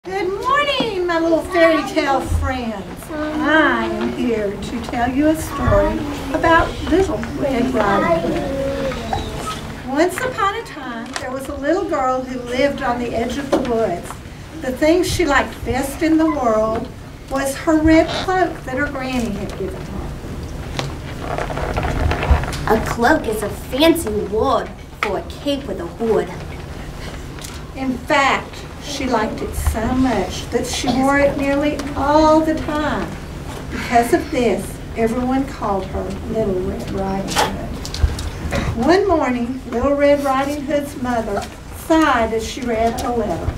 Good morning, my little fairy tale friends. I am here to tell you a story about Little Red Riding Hood. Once upon a time, there was a little girl who lived on the edge of the woods. The thing she liked best in the world was her red cloak that her granny had given her. A cloak is a fancy word for a cape with a hood. In fact, she liked it so much that she wore it nearly all the time. Because of this, everyone called her Little Red Riding Hood. One morning, Little Red Riding Hood's mother sighed as she read a letter.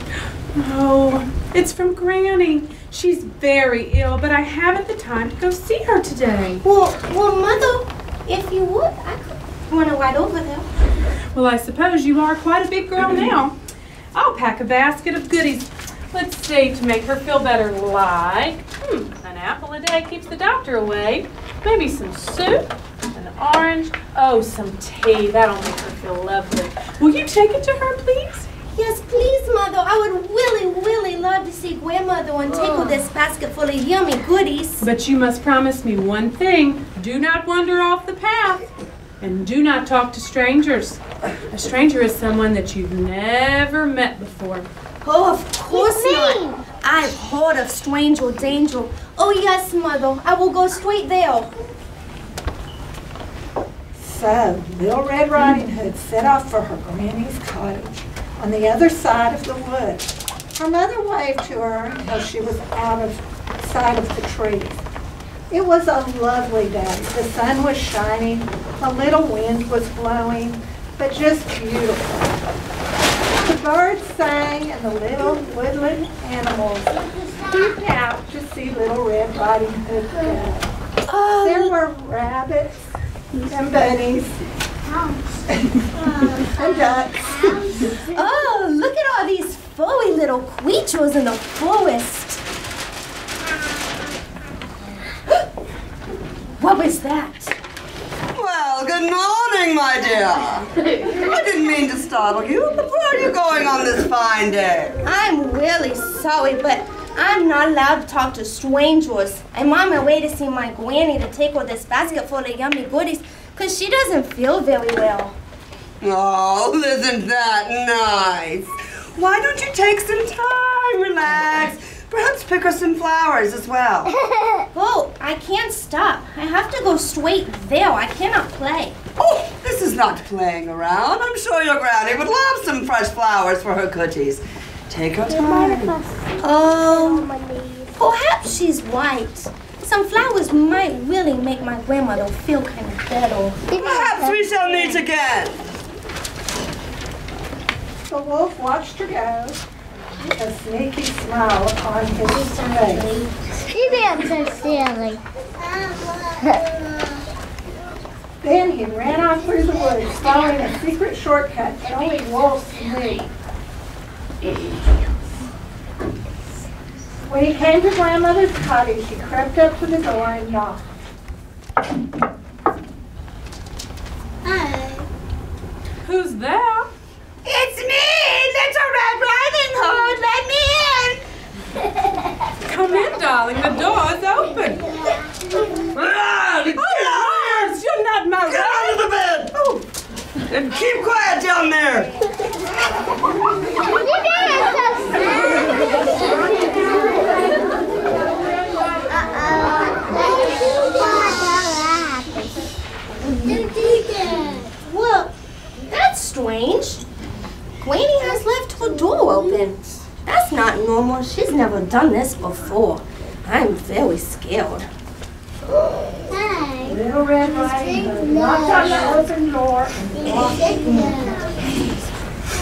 Oh, it's from Granny. She's very ill, but I haven't the time to go see her today. Well, Mother, if you would, I could run right over there. Well, I suppose you are quite a big girl now. I'll pack a basket of goodies. Let's see, to make her feel better, like, an apple a day keeps the doctor away. Maybe some soup, an orange, oh, some tea. That'll make her feel lovely. Will you take it to her, please? Yes, please, Mother. I would really love to see Grandmother and take all this basket full of yummy goodies. But you must promise me one thing. Do not wander off the path. And do not talk to strangers. A stranger is someone that you've never met before. Oh, of course not. I've heard of stranger danger. Oh, yes, Mother. I will go straight there. So, Little Red Riding Hood set off for her granny's cottage on the other side of the woods. Her mother waved to her until she was out of sight of the trees. It was a lovely day. The sun was shining, a little wind was blowing, but just beautiful. The birds sang and the little woodland animals peeped out to see Little Red Riding Hood go. There were rabbits and bunnies and ducks. Oh, look at all these furry little creatures in the forest. What was that? Well, good morning, my dear. I didn't mean to startle you, but where are you going on this fine day? I'm really sorry, but I'm not allowed to talk to strangers. I'm on my way to see my granny to take her this basket full of yummy goodies because she doesn't feel very well. Oh, isn't that nice? Why don't you take some time, relax? Perhaps pick her some flowers as well. Oh, I can't stop. I have to go straight there. I cannot play. Oh, this is not playing around. I'm sure your granny would love some fresh flowers for her cookies. Take her time. Perhaps she's right. Some flowers might really make my grandmother feel kind of better. Perhaps we shall meet again. The wolf watched her go, a sneaky smile upon his face. She's being so silly. Then he ran off through the woods, following a secret shortcut that only wolves knew. When he came to Grandmother's cottage, he crept up to the door and knocked. Hi. Who's there? It's me, Little Red Riding Hood. Let me in. Come in, darling. The door's open. Oh, Yes, you're not my get out of the bed. Oh, and keep quiet down there. Well, that's strange. Granny has left her door open. That's not normal. She's never done this before. I'm very scared. Hi. Little Red Riding Hood knocked on the open door and walked in.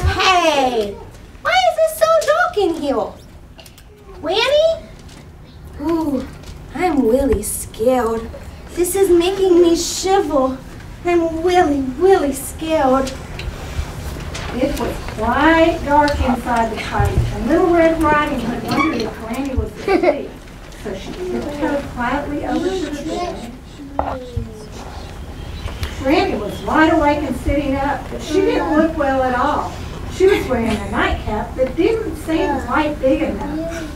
Hey, why is it so dark in here? Granny? Ooh, I'm really scared. This is making me shiver. I'm really scared. It was quite dark inside the cottage, and Little Red Riding Hood wondered if Granny was asleep. So she tiptoed quietly over to the bed. Granny was wide awake and sitting up, but she didn't look well at all. She was wearing a nightcap that didn't seem quite big enough.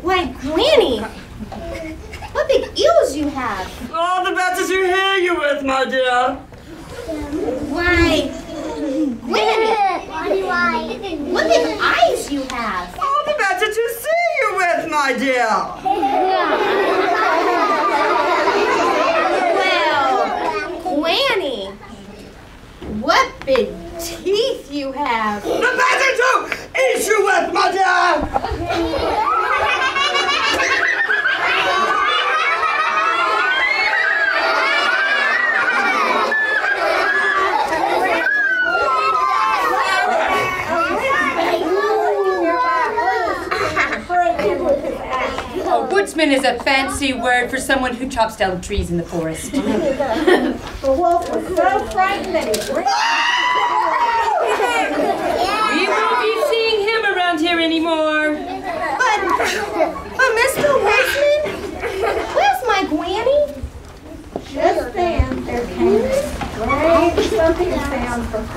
Why, Granny, what big ears you have. All the better to hear you with, my dear. Why, Granny, what big eyes you have. All the better to see you with, my dear. Well, Granny, what big teeth you have. The better to eat you with, my dear. Woodsman is a fancy word for someone who chops down trees in the forest. The wolf was so frightened that he We won't be seeing him around here anymore. But Mr. Woodsman, where's my Granny? Just then, there came a strange thumping sound from the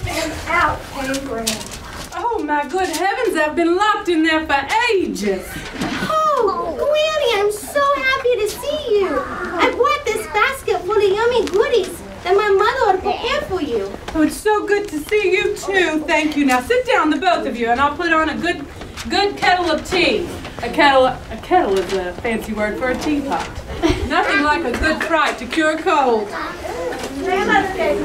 and out came Granny. Oh my good heavens, I've been locked in there for ages. Oh, Granny, I'm so happy to see you. I brought this basket full of yummy goodies that my mother had prepared for you. Oh, it's so good to see you too. Thank you. Now sit down, the both of you, and I'll put on a good kettle of tea. A kettle is a fancy word for a teapot. Nothing like a good fright to cure a cold. Grandmother gave